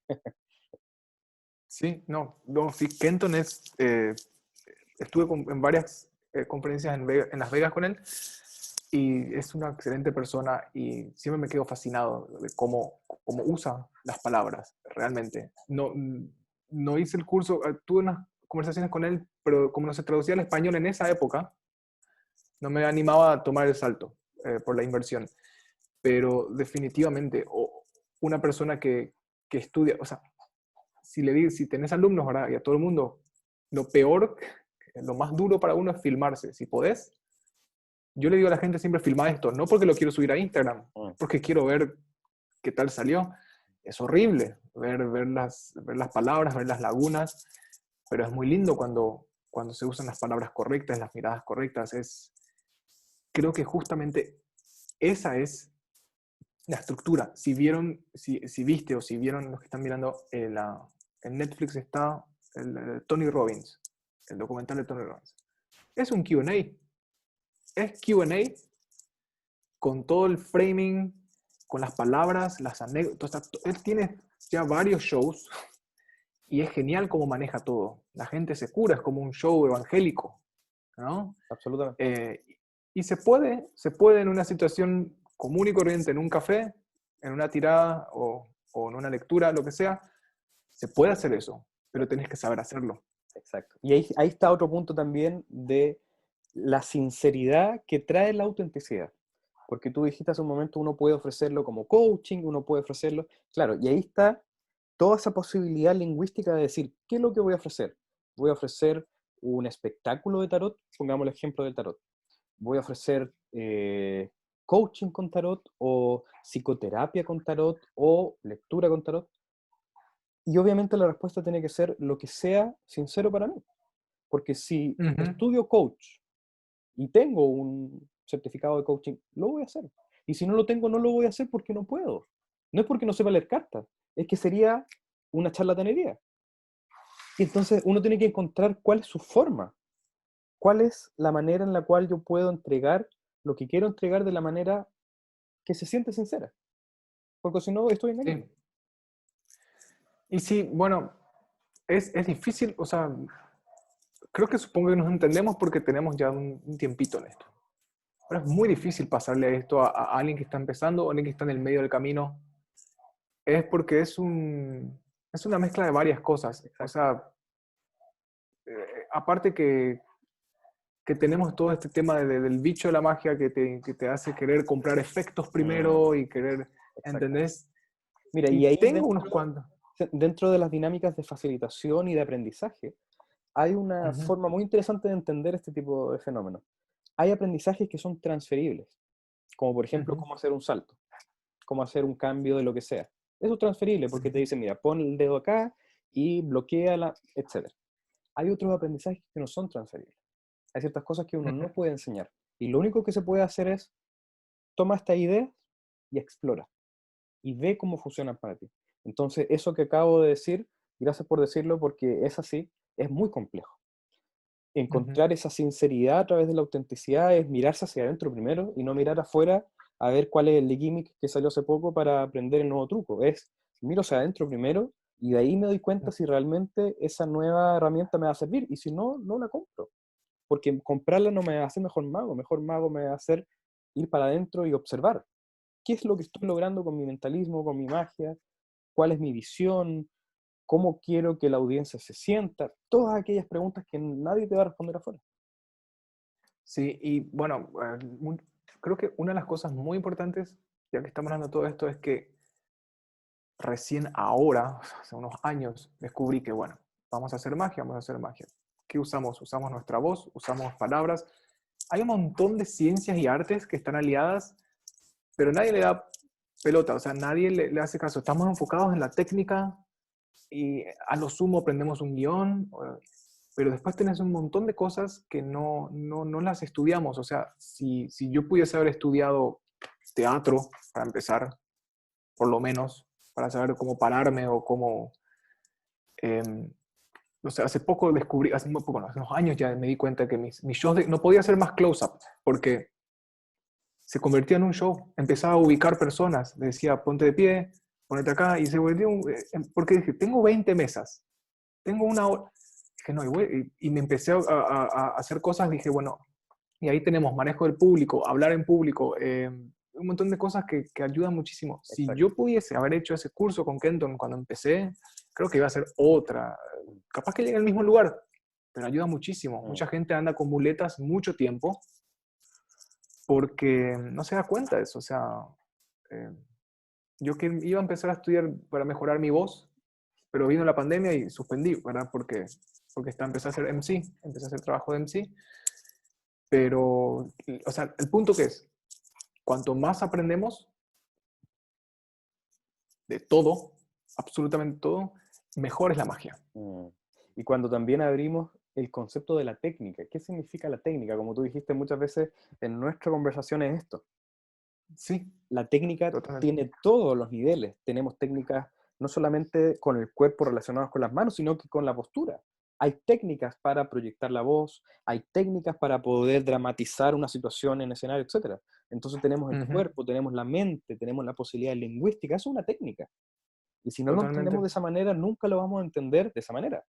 Sí, no, sí, Kenton estuve en varias conferencias en Las Vegas con él y es una excelente persona y siempre me quedo fascinado de cómo usa las palabras, realmente. No hice el curso, tuve unas conversaciones con él, pero como no se traducía al español en esa época, no me animaba a tomar el salto por la inversión. Pero definitivamente, una persona que estudia, o sea, si tenés alumnos, ¿verdad? Y a todo el mundo, lo peor, lo más duro para uno es filmarse. Si podés, yo le digo a la gente siempre filma esto, no porque lo quiero subir a Instagram, Mm. porque quiero ver qué tal salió. Es horrible ver las palabras, ver las lagunas, pero es muy lindo cuando se usan las palabras correctas, las miradas correctas. Creo que justamente esa es la estructura. Si viste o si vieron los que están mirando, en Netflix está Tony Robbins, el documental de Tony Robbins. Es un Q&A. Es Q&A con todo el framing, con las palabras, las anécdotas. Él tiene ya varios shows y es genial cómo maneja todo. La gente se cura, es como un show evangélico, ¿no? Absolutamente. Y se puede en una situación común y corriente, en un café, en una tirada o en una lectura, lo que sea, se puede hacer eso, pero tenés que saber hacerlo. Exacto. Y ahí está otro punto también de la sinceridad que trae la autenticidad. Porque tú dijiste hace un momento, uno puede ofrecerlo como coaching, uno puede ofrecerlo, claro, y ahí está toda esa posibilidad lingüística de decir, ¿qué es lo que voy a ofrecer? Voy a ofrecer un espectáculo de tarot, pongamos el ejemplo del tarot. Voy a ofrecer coaching con tarot, o psicoterapia con tarot, o lectura con tarot. Y obviamente la respuesta tiene que ser lo que sea sincero para mí. Porque si Ujú. estudio coach y tengo un certificado de coaching, lo voy a hacer. Y si no lo tengo, no lo voy a hacer porque no puedo. No es porque no sepa leer cartas, es que sería una charlatanería. Y entonces uno tiene que encontrar cuál es su forma, cuál es la manera en la cual yo puedo entregar lo que quiero entregar de la manera que se siente sincera. Porque si no, estoy engañando. Sí. Y sí, bueno, es difícil, o sea, creo que supongo que nos entendemos porque tenemos ya un tiempito en esto. Pero es muy difícil pasarle esto a alguien que está empezando o alguien que está en el medio del camino. Es porque es una mezcla de varias cosas. O Exacto. sea, aparte que tenemos todo este tema del bicho de la magia que te hace querer comprar efectos primero y querer, Exactamente. ¿entendés? Mira, y Y ahí tengo unos cuantos. dentro de las dinámicas de facilitación y de aprendizaje, hay una Ujú, forma muy interesante de entender este tipo de fenómenos. Hay aprendizajes que son transferibles, como por ejemplo ujú, cómo hacer un salto, cómo hacer un cambio de lo que sea. Eso es transferible porque te ujú, dicen, mira, pon el dedo acá y bloquea la, etc. Hay otros aprendizajes que no son transferibles. Hay ciertas cosas que uno ujú. no puede enseñar. Y lo único que se puede hacer es, toma esta idea y explora. Y ve cómo funcionan para ti. Entonces, eso que acabo de decir, gracias por decirlo porque es así, es muy complejo. Ujú. Encontrar esa sinceridad a través de la autenticidad es mirarse hacia adentro primero y no mirar afuera a ver cuál es el gimmick que salió hace poco para aprender el nuevo truco. Es, miro hacia adentro primero y de ahí me doy cuenta si realmente esa nueva herramienta me va a servir y si no, no la compro. Porque comprarla no me hace mejor mago me va a hacer ir para adentro y observar. ¿Qué es lo que estoy logrando con mi mentalismo, con mi magia? ¿Cuál es mi visión? ¿Cómo quiero que la audiencia se sienta? Todas aquellas preguntas que nadie te va a responder afuera. Sí, y bueno, creo que una de las cosas muy importantes, ya que estamos hablando de todo esto, es que recién ahora, hace unos años, descubrí que, bueno, vamos a hacer magia, vamos a hacer magia. ¿Qué usamos? Usamos nuestra voz, usamos palabras. Hay un montón de ciencias y artes que están aliadas, pero nadie le da pelota, o sea, nadie le hace caso. Estamos enfocados en la técnica y a lo sumo aprendemos un guión, pero después tenés un montón de cosas que no las estudiamos. O sea, si yo pudiese haber estudiado teatro, para empezar, por lo menos, para saber cómo pararme o cómo... no sé, hace poco descubrí, hace, muy poco, no, hace unos años ya me di cuenta que mis shows no podía hacer más close-up, porque se convertía en un show. Empezaba a ubicar personas, le decía, ponte de pie, ponete acá, y se volvió porque dije, tengo 20 mesas, tengo una hora. Dije, no, y me empecé a hacer cosas, dije, bueno, y ahí tenemos manejo del público, hablar en público, un montón de cosas que ayudan muchísimo. Si Exacto. yo pudiese haber hecho ese curso con Kenton cuando empecé, creo que iba a ser otra. Capaz que llegue al mismo lugar, pero ayuda muchísimo. Mm. Mucha gente anda con muletas mucho tiempo porque no se da cuenta de eso. O sea, eh, yo que iba a empezar a estudiar para mejorar mi voz, pero vino la pandemia y suspendí, ¿verdad? Porque empecé a hacer MC, empecé a hacer trabajo de MC, pero, o sea, el punto que es, cuanto más aprendemos de todo, absolutamente todo, mejor es la magia. Mm. Y cuando también abrimos el concepto de la técnica, ¿qué significa la técnica? Como tú dijiste muchas veces en nuestra conversación es esto. Sí, La técnica totalmente. tiene todos los niveles. Tenemos técnicas no solamente con el cuerpo relacionados con las manos, sino que con la postura. Hay técnicas para proyectar la voz, hay técnicas para poder dramatizar una situación en escenario, etcétera. Entonces tenemos el Ujú, cuerpo, tenemos la mente, tenemos la posibilidad lingüística, eso es una técnica. Y si no lo entendemos totalmente. de esa manera, nunca lo vamos a entender de esa manera.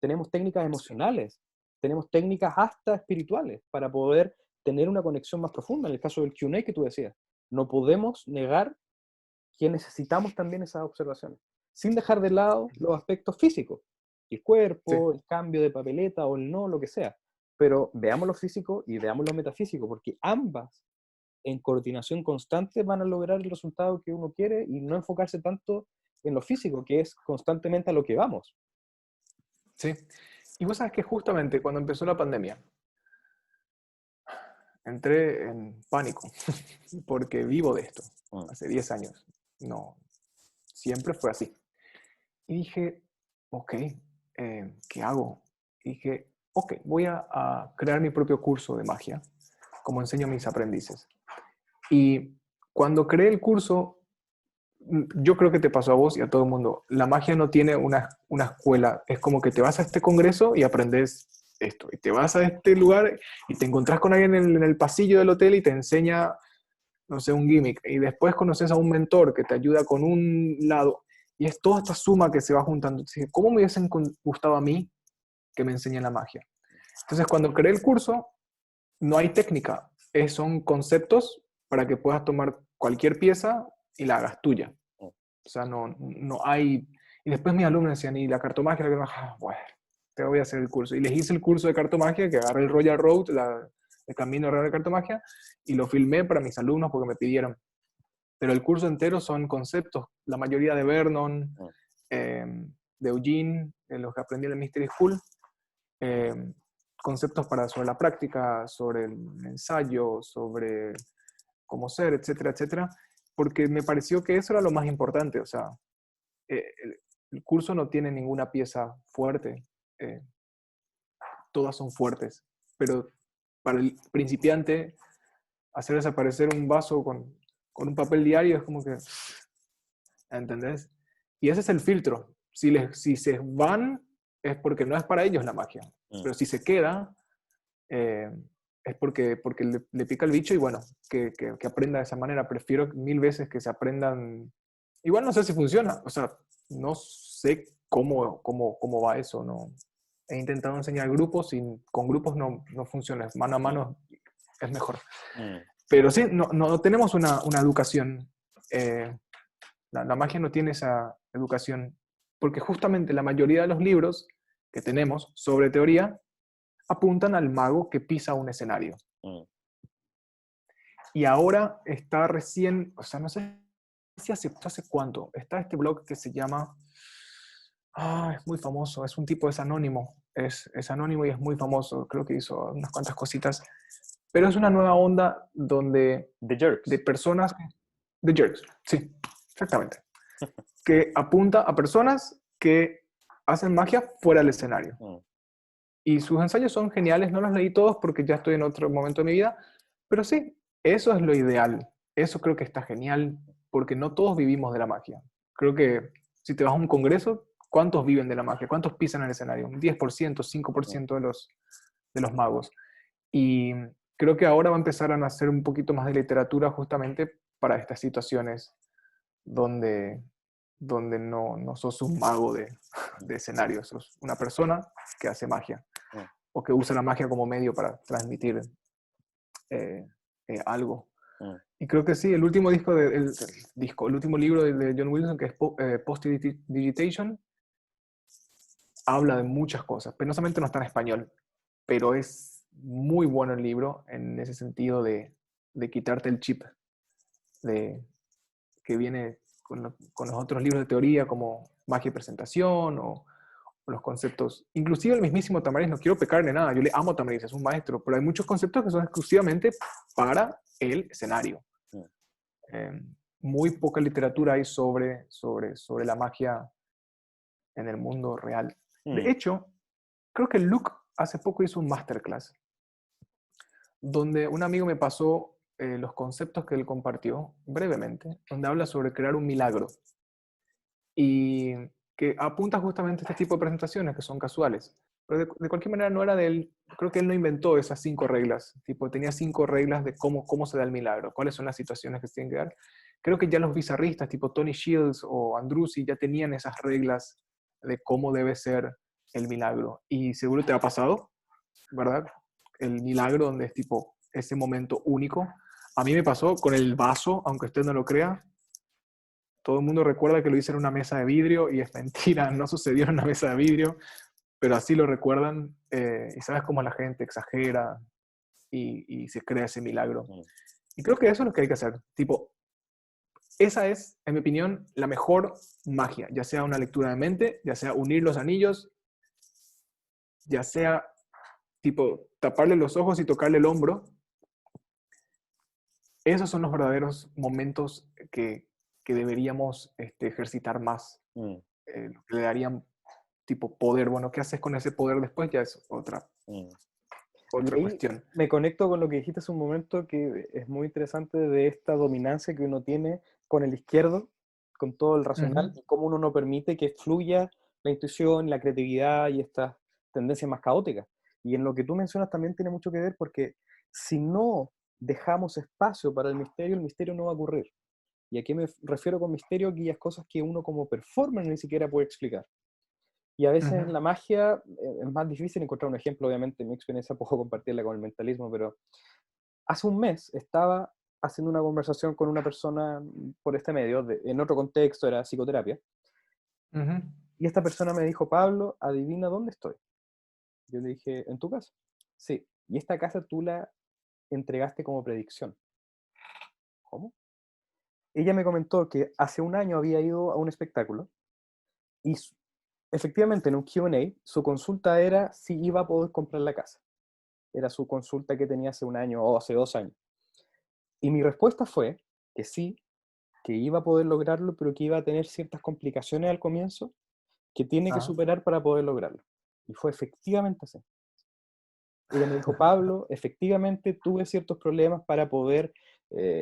Tenemos técnicas Sí, emocionales, tenemos técnicas hasta espirituales para poder tener una conexión más profunda. En el caso del Q&A que tú decías, no podemos negar que necesitamos también esas observaciones, sin dejar de lado los aspectos físicos, el sí, cuerpo, el cambio de papeleta o el no, lo que sea. Pero veamos lo físico y veamos lo metafísico, porque ambas en coordinación constante van a lograr el resultado que uno quiere y no enfocarse tanto en lo físico, que es constantemente a lo que vamos. sí. Y vos sabes que justamente cuando empezó la pandemia, entré en pánico, porque vivo de esto, Mm, hace 10 años. No, siempre fue así. Y dije, ok, ¿qué hago? Y dije, ok, voy a crear mi propio curso de magia, como enseño a mis aprendices. Y cuando creé el curso, yo creo que te pasó a vos y a todo el mundo, la magia no tiene una escuela, es como que te vas a este congreso y aprendes esto, y te vas a este lugar y te encontrás con alguien en el pasillo del hotel y te enseña, no sé, un gimmick, y después conoces a un mentor que te ayuda con un lado, y es toda esta suma que se va juntando. Entonces, ¿cómo me hubiesen gustado a mí que me enseñen la magia? Entonces, cuando creé el curso, no hay técnica, son conceptos para que puedas tomar cualquier pieza y la hagas tuya. mm, O sea, no hay... Y después mis alumnos decían, ¿y la cartomagia? La cartomagia? Ah, bueno, te voy a hacer el curso. Y les hice el curso de cartomagia, que agarré el Royal Road, el camino real de cartomagia, y lo filmé para mis alumnos porque me pidieron. Pero el curso entero son conceptos, la mayoría de Vernon, mm, eh, de Eugene, de los que aprendí en el Mystery School, eh, conceptos sobre la práctica, sobre el ensayo, sobre cómo ser, etcétera, etcétera, porque me pareció que eso era lo más importante. O sea, el curso no tiene ninguna pieza fuerte, eh, todas son fuertes, pero para el principiante, hacer desaparecer un vaso con un papel diario es como que, ¿entendés? Y ese es el filtro. Si se van, es porque no es para ellos la magia, mm, pero si se queda, eh, es porque le pica el bicho y bueno, que aprenda de esa manera. Prefiero mil veces que se aprendan. Igual no sé si funciona, o sea, no sé cómo va eso. No. He intentado enseñar grupos y con grupos no funciona, mano a mm, mano es mejor. mm, Pero sí, no tenemos una educación, la magia no tiene esa educación, porque justamente la mayoría de los libros que tenemos sobre teoría apuntan al mago que pisa un escenario. mm, Y ahora está recién, o sea, no sé si hace cuánto, está este blog que se llama, es muy famoso, es un tipo, es anónimo, es anónimo y es muy famoso, creo que hizo unas cuantas cositas, pero es una nueva onda donde The de Jerks. personas, de jerks, sí, exactamente, que apunta a personas que hacen magia fuera del escenario. Mm, Y sus ensayos son geniales, no los leí todos porque ya estoy en otro momento de mi vida, pero sí, eso es lo ideal. Eso creo que está genial porque no todos vivimos de la magia. Creo que si te vas a un congreso, ¿cuántos viven de la magia? ¿Cuántos pisan el escenario? Un 10%, mm, 5% de los magos. Y creo que ahora va a empezar a nacer un poquito más de literatura justamente para estas situaciones donde, donde no sos un mago mm, de escenario, sos una persona que hace magia mm, o que usa la magia como medio para transmitir eh, algo. mm, Y creo que sí, el último disco, el último libro de John Wilson, que es Post-Digitation, habla de muchas cosas, pero no solamente no está en español, pero es muy bueno el libro en ese sentido de quitarte el chip de, que viene con los otros libros de teoría como magia y presentación o los conceptos. Inclusive el mismísimo Tamariz, no quiero pecar de nada, yo le amo a Tamariz, es un maestro, pero hay muchos conceptos que son exclusivamente para el escenario. mm, Eh, Muy poca literatura hay sobre la magia en el mundo real. De mm, hecho, creo que Luke hace poco hizo un masterclass donde un amigo me pasó los conceptos que él compartió brevemente, donde habla sobre crear un milagro. y que apunta justamente a este tipo de presentaciones que son casuales. Pero de cualquier manera no era de él, creo que él no inventó esas 5 reglas, tipo tenía 5 reglas de cómo se da el milagro, cuáles son las situaciones que se tienen que dar. Creo que ya los bizarristas, tipo Tony Shields o Andrusi, ya tenían esas reglas de cómo debe ser el milagro. Y seguro te ha pasado, ¿verdad? El milagro donde es tipo ese momento único. A mí me pasó con el vaso, aunque usted no lo crea. Todo el mundo recuerda que lo hice en una mesa de vidrio y es mentira, no sucedió en una mesa de vidrio, pero así lo recuerdan y sabes cómo la gente exagera y se crea ese milagro. Mm. Y creo que eso es lo que hay que hacer. Tipo, esa es, en mi opinión, la mejor magia, ya sea una lectura de mente, ya sea unir los anillos, ya sea tipo taparle los ojos y tocarle el hombro. Esos son los verdaderos momentos que deberíamos ejercitar más. Mm. Que le darían tipo poder. Bueno, ¿qué haces con ese poder después? Ya es Mm. Y otra ahí cuestión. me conecto con lo que dijiste hace un momento, que es muy interesante de esta dominancia que uno tiene con el izquierdo, con todo el racional, Ujú, y cómo uno no permite que fluya la intuición, la creatividad y estas tendencias más caóticas. Y en lo que tú mencionas también tiene mucho que ver porque si no dejamos espacio para el misterio no va a ocurrir. ¿Y a qué me refiero con misterio? Aquellas cosas que uno como performer ni siquiera puede explicar. Y a veces en ujú, la magia es más difícil encontrar un ejemplo, obviamente, en mi experiencia puedo compartirla con el mentalismo, pero hace un mes estaba haciendo una conversación con una persona por este medio, en otro contexto, era psicoterapia, ujú. y esta persona me dijo, Pablo, adivina dónde estoy. Yo le dije, ¿en tu casa? Sí, y esta casa tú la entregaste como predicción. ¿Cómo? Ella me comentó que hace un año había ido a un espectáculo y efectivamente en un Q&A su consulta era si iba a poder comprar la casa. Era su consulta que tenía hace un año o hace 2 años. Y mi respuesta fue que sí, que iba a poder lograrlo, pero que iba a tener ciertas complicaciones al comienzo que tiene que Ah. superar para poder lograrlo. Y fue efectivamente así. Ella me dijo, Pablo, efectivamente tuve ciertos problemas para poder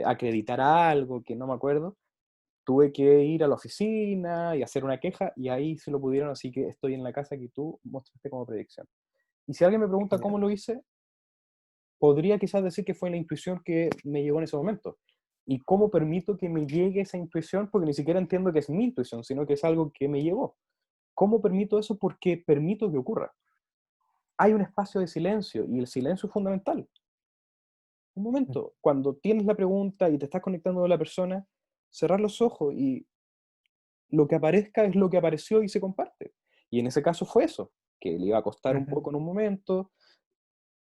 acreditar algo que no me acuerdo. Tuve que ir a la oficina y hacer una queja y ahí se lo pudieron, así que estoy en la casa que tú mostraste como predicción. Y si alguien me pregunta cómo Genial. lo hice, podría quizás decir que fue la intuición que me llegó en ese momento. ¿Y cómo permito que me llegue esa intuición? Porque ni siquiera entiendo que es mi intuición, sino que es algo que me llegó. ¿Cómo permito eso? Porque permito que ocurra. Hay un espacio de silencio y el silencio es fundamental. Un momento, cuando tienes la pregunta y te estás conectando con la persona, cerrar los ojos y lo que aparezca es lo que apareció y se comparte. Y en ese caso fue eso, que le iba a costar un Ujú, poco en un momento,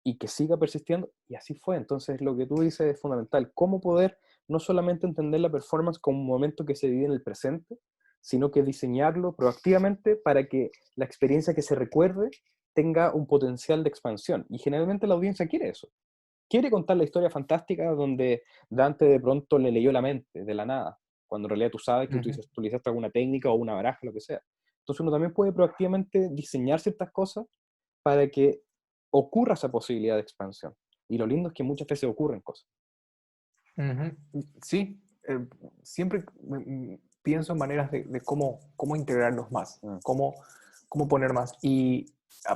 y que siga persistiendo, y así fue. Entonces, lo que tú dices es fundamental. Cómo poder no solamente entender la performance como un momento que se vive en el presente, sino que diseñarlo proactivamente para que la experiencia que se recuerde tenga un potencial de expansión. Y generalmente la audiencia quiere eso. Quiere contar la historia fantástica donde Dante de pronto le leyó la mente de la nada, cuando en realidad tú sabes que tú ujú, utilizaste alguna técnica o una baraja, lo que sea. Entonces uno también puede proactivamente diseñar ciertas cosas para que ocurra esa posibilidad de expansión. Y lo lindo es que muchas veces ocurren cosas. ujú. Sí, siempre pienso en maneras de cómo integrarlos más, Mm. cómo poner más. Y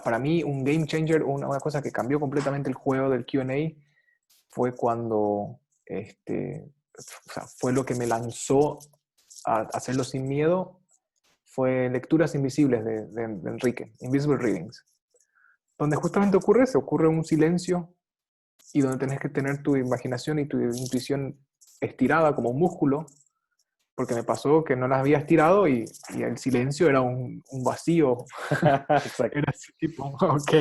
para mí un game changer, una cosa que cambió completamente el juego del Q&A fue cuando, o sea, fue lo que me lanzó a hacerlo sin miedo, fue Lecturas Invisibles de Enrique, Invisible Readings, donde justamente ocurre un silencio y donde tenés que tener tu imaginación y tu intuición estirada como un músculo, porque me pasó que no las había estirado y el silencio era un vacío. Exacto. Era así tipo, ok.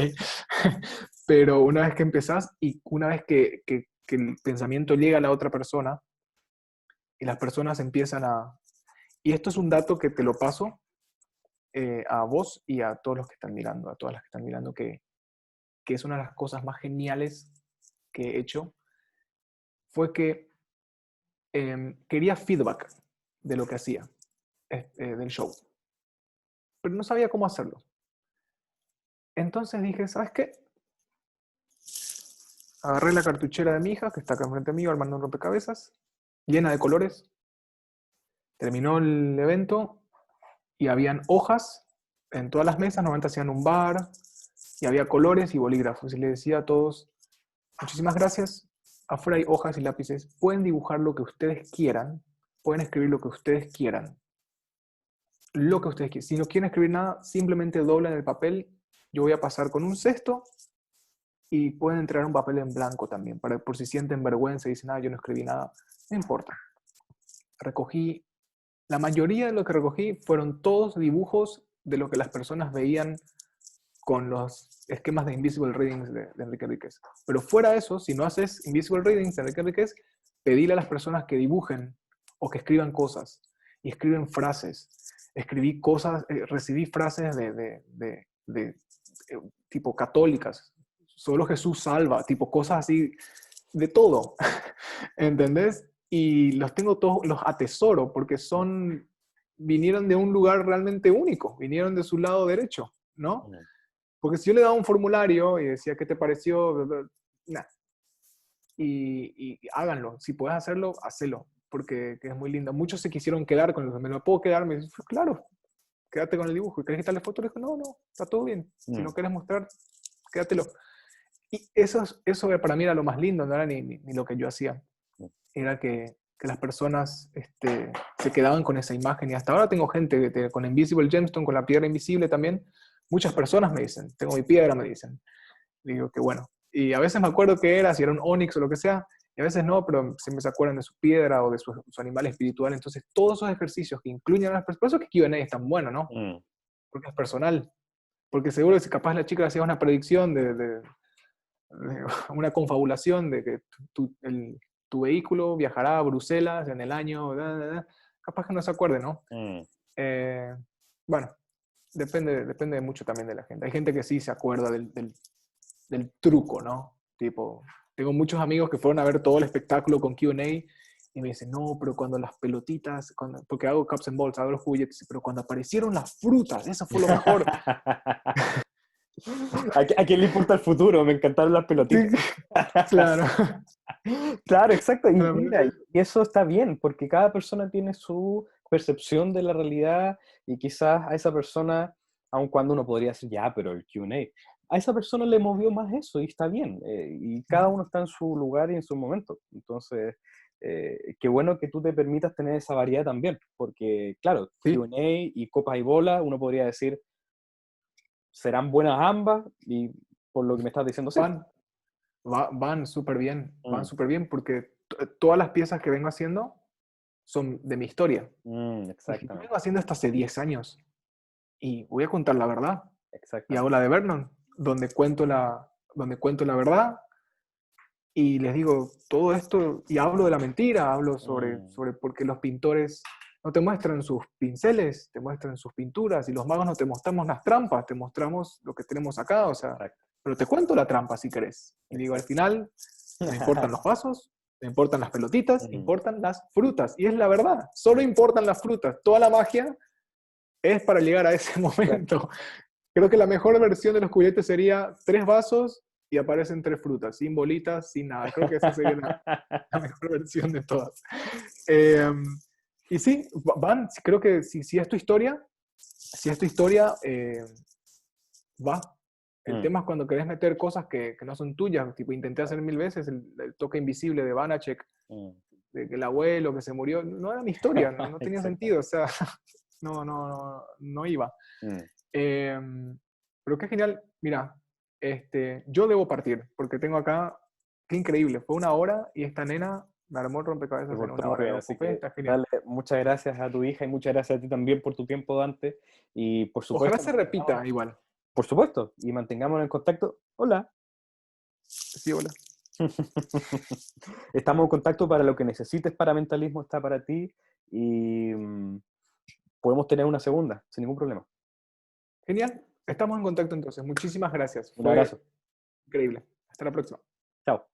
Pero una vez que empezás y una vez que el pensamiento llega a la otra persona y las personas empiezan a... Y esto es un dato que te lo paso a vos y a todos los que están mirando, a todas las que están mirando, que es una de las cosas más geniales que he hecho, fue que quería feedback de lo que hacía, del show, pero no sabía cómo hacerlo. Entonces dije, ¿sabes qué? Agarré la cartuchera de mi hija, que está acá enfrente mío, armando un rompecabezas, llena de colores. Terminó el evento y habían hojas en todas las mesas, normalmente hacían un bar, y había colores y bolígrafos. Y le decía a todos, muchísimas gracias, afuera hay hojas y lápices, pueden dibujar lo que ustedes quieran, pueden escribir lo que ustedes quieran, lo que ustedes quieran. Si no quieren escribir nada, simplemente doblan el papel, yo voy a pasar con un cesto, y pueden entregar un papel en blanco también, para, por si sienten vergüenza y dicen, yo no escribí nada, no importa. Recogí, la mayoría de lo que recogí fueron todos dibujos de lo que las personas veían con los esquemas de Invisible Readings de Enrique Enríquez. Pero fuera de eso, si no haces Invisible Readings de Enrique Enríquez, pedile a las personas que dibujen o que escriban cosas, y escriben frases. Escribí cosas, recibí frases tipo católicas, solo Jesús salva, tipo cosas así, de todo, ¿entendés? Y los tengo todos, los atesoro, porque vinieron de un lugar realmente único, vinieron de su lado derecho, ¿no? Porque si yo le daba un formulario y decía, ¿qué te pareció? Nah. Y háganlo, si puedes hacerlo, hacelo, porque es muy lindo. Muchos se quisieron quedar con el, ¿me lo puedo quedar? Me dicen, claro, quédate con el dibujo. ¿Querés quitarle foto? Le digo, no, no, está todo bien. Si no quieres mostrar, quédatelo. Y eso para mí era lo más lindo, no era ni lo que yo hacía. Era que las personas se quedaban con esa imagen. Y hasta ahora tengo gente con Invisible Gemstone, con la piedra invisible también. Muchas personas me dicen, tengo mi piedra, me dicen. Digo que bueno. Y a veces me acuerdo que era, si era un onix o lo que sea, y a veces no, pero siempre se acuerdan de su piedra o de su animal espiritual. Entonces, todos esos ejercicios que incluyen a las personas, por eso es que Q&A es tan bueno, ¿no? Porque es personal. Porque seguro que si capaz la chica hacía una predicción de una confabulación de que tu vehículo viajará a Bruselas en el año, capaz que no se acuerde, ¿no? Bueno, depende mucho también de la gente. Hay gente que sí se acuerda del truco, ¿no? Tipo, tengo muchos amigos que fueron a ver todo el espectáculo con Q&A y me dicen, no, pero cuando las pelotitas, porque hago cups and balls, hago los juguetes, pero cuando aparecieron las frutas, eso fue lo mejor. ¿A quién le importa el futuro? Me encantaron las pelotitas. Claro. Claro, exacto. Y mira, y eso está bien, porque cada persona tiene su percepción de la realidad y quizás a esa persona, aun cuando uno podría decir, ya, pero el Q&A, a esa persona le movió más eso y está bien. Y cada uno está en su lugar y en su momento. Entonces, qué bueno que tú te permitas tener esa variedad también, porque claro, Sí. Q&A y copas y bolas, uno podría decir, serán buenas ambas y por lo que me estás diciendo, sí. Van súper bien, porque todas las piezas que vengo haciendo son de mi historia. Yo Exactamente. vengo haciendo esto hace 10 años y voy a contar la verdad. Y hago Exactamente. la de Vernon, donde cuento la verdad y les digo todo esto y hablo de la mentira, hablo sobre por qué los pintores no te muestran sus pinceles, te muestran sus pinturas, y los magos no te mostramos las trampas, te mostramos lo que tenemos acá, o sea, Exacto. pero te cuento la trampa si querés. Y digo, al final, no importan los vasos, no importan las pelotitas, importan las frutas. Y es la verdad, solo importan las frutas. Toda la magia es para llegar a ese momento. Creo que la mejor versión de los cubiletes sería 3 vasos y aparecen 3 frutas, sin bolitas, sin nada. Creo que esa sería la mejor versión de todas. Y sí, creo que si es tu historia, va. El tema es cuando querés meter cosas que no son tuyas, tipo intenté hacer 1000 veces el toque invisible de Vanacek, de que el abuelo que se murió, no era mi historia, no tenía sentido, o sea, no iba. Pero qué genial, mira, yo debo partir, porque tengo acá, qué increíble, fue 1 hora y esta nena me armó el rompecabezas en 1 hora, Bien, lo así ocupé, que está genial. dale muchas gracias a tu hija y muchas gracias a ti también por tu tiempo, Dante. Y por Ojalá supuesto, se repita igual. por supuesto, y mantengámonos en contacto. Hola. Sí, hola. Estamos en contacto para lo que necesites para mentalismo, está para ti y podemos tener una segunda, sin ningún problema. Genial, estamos en contacto entonces, muchísimas gracias, Un fue abrazo. increíble. Hasta la próxima. Chao.